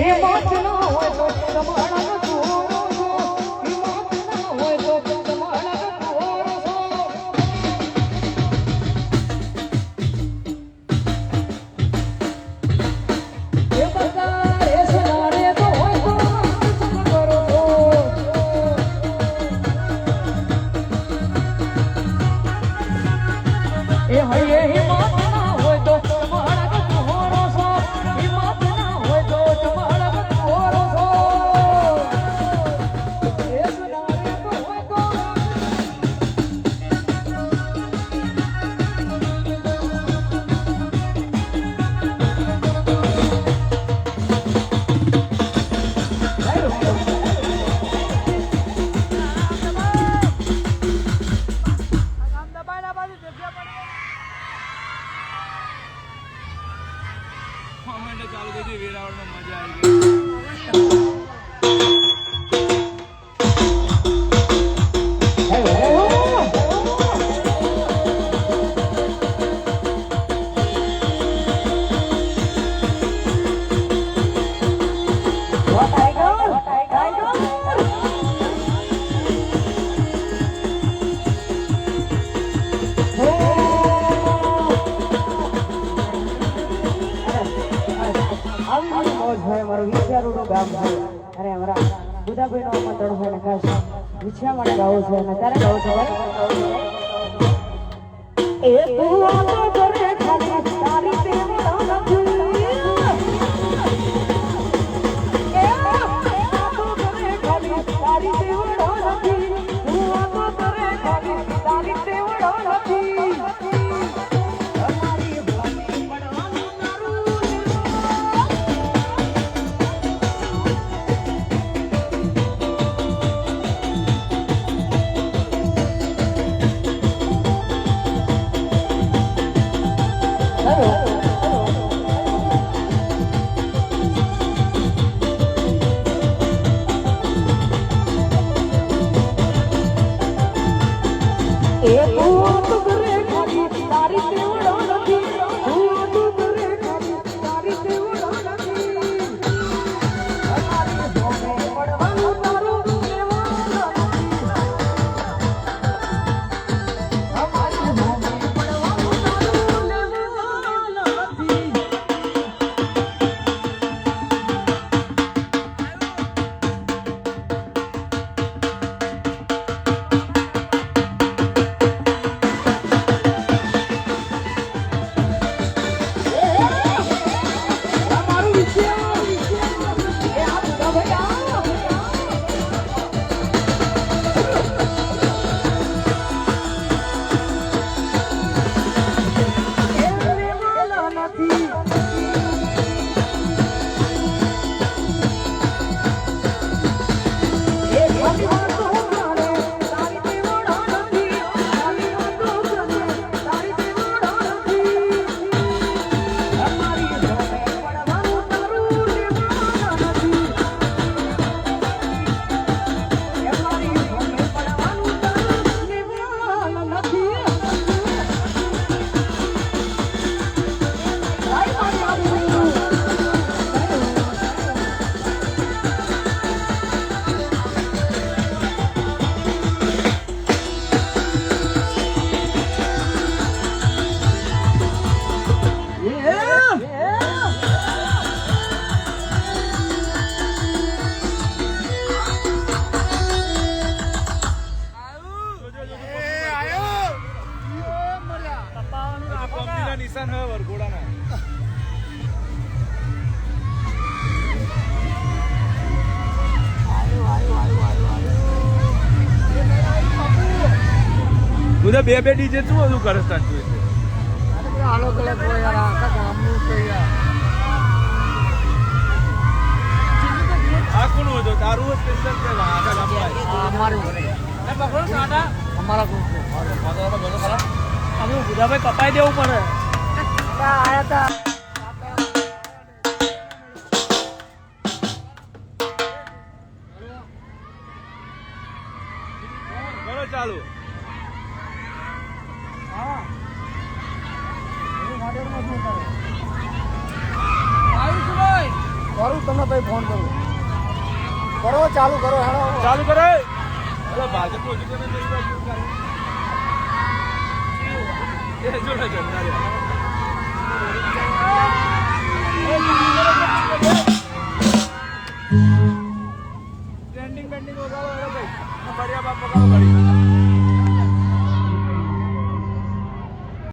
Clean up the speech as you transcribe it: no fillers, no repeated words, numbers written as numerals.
હિંમત ન હોય તો તમારા કુંવરો છો, હિંમત ન હોય તો તમારા કુંવરો છો. એ બધા રેસના રે તો હોય તો શું કરો છો? એ હૈયે હિંમત ના હોય તો તમારા કુંવરો છો, હિંમત ના હોય તો તમારા કુંવરો છો. રેસના રે તો હોય તો ચાલુ થઈ ગઈ વેરાવળમાં મજા આવી ગઈ. મારું વિચારું ગામ છે અને અમારા બુધાભાઈ નો આમંત્રણ છે ને ખાસ વિછા માટે ગાવું છે અને ત્યારે ગાવું છે એ તું આતો કરે ખાલી તારી તેવડા નથી એ આતો કરે ખાલી તારી તેવડા નથી તું આતો કરે ખાલી તારી તેવડા નથી નિશાન હે વરઘોડાના બધા બે ડીજે શું બધું કરે છે આલો કલર હોય યાર આખા ગામનું છે યાર આ કોણ હતો તારું સ્પેશિયલ છે આખા ગામમાં અમારું ઘરે એ પકડો સાડા અમારા ગ્રુપ છે અમે બુધાભાઈ કપાઈ દેવું પડે આયા તા કરો ચાલુ હા કરું તમને પછી ફોન કરું કરો ચાલુ કરો હેડો ચાલુ કરે અરે ભાજપનું હજુ કોને નહીં બાજુ કરે એ જોડે જમના રે ટ્રેન્ડિંગ બેન્ડિંગ વગાડો અરે ભાઈ બઢિયા બાપ વગાડો બઢિયા